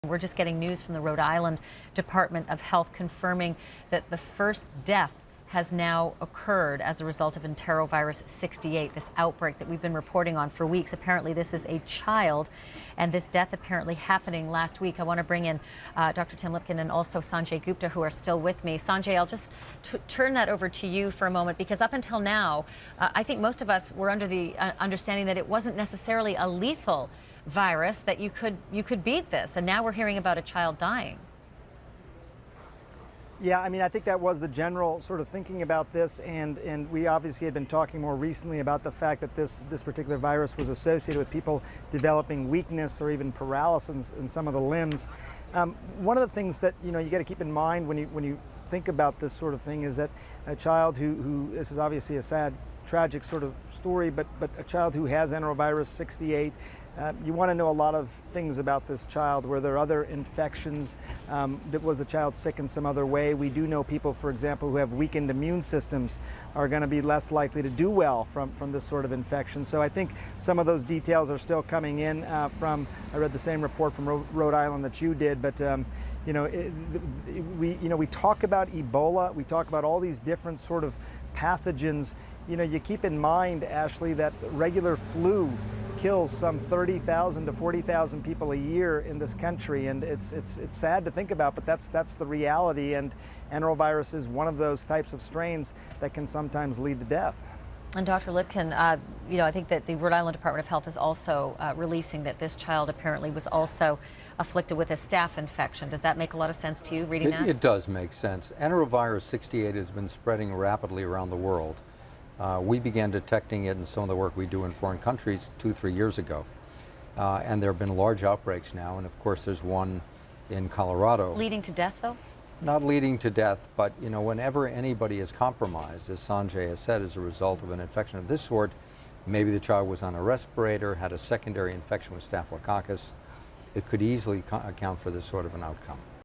We're just getting news from the Rhode Island Department of Health confirming that the first death has now occurred as a result of enterovirus 68, this outbreak that we've been reporting on for weeks. Apparently this is a child, and this death apparently happening last week. I want to bring in Dr. Tim Lipkin and also Sanjay Gupta, who are still with me. Sanjay, I'll just turn that over to you for a moment, because up until now, I think most of us were under the understanding that it wasn't necessarily a lethal virus, that you could beat this, and now we're hearing about a child dying. Yeah, I mean, I think that was the general sort of thinking about this, and we obviously had been talking more recently about the fact that this particular virus was associated with people developing weakness or even paralysis in some of the limbs. One of the things that you got to keep in mind when you think about this sort of thing is that a child who this is obviously a sad, tragic sort of story, but a child who has enterovirus 68. You want to know a lot of things about this child. Were there other infections? Was the child sick in some other way? We do know people, for example, who have weakened immune systems are going to be less likely to do well from this sort of infection. So I think some of those details are still coming in I read the same report from Rhode Island that you did, but we talk about Ebola, we talk about all these different sort of pathogens. You keep in mind, Ashley, that regular flu kills some 30,000 to 40,000 people a year in this country, and it's sad to think about, but that's the reality. And enterovirus is one of those types of strains that can sometimes lead to death. And Dr. Lipkin, I think that the Rhode Island Department of Health is also releasing that this child apparently was also afflicted with a staph infection. Does that make a lot of sense to you, reading that? It does make sense. Enterovirus 68 has been spreading rapidly around the world. We began detecting it in some of the work we do in foreign countries 2-3 years ago. And there have been large outbreaks now, and of course there's one in Colorado. Leading to death, though? Not leading to death, but whenever anybody is compromised, as Sanjay has said, as a result of an infection of this sort, maybe the child was on a respirator, had a secondary infection with Staphylococcus, it could easily account for this sort of an outcome.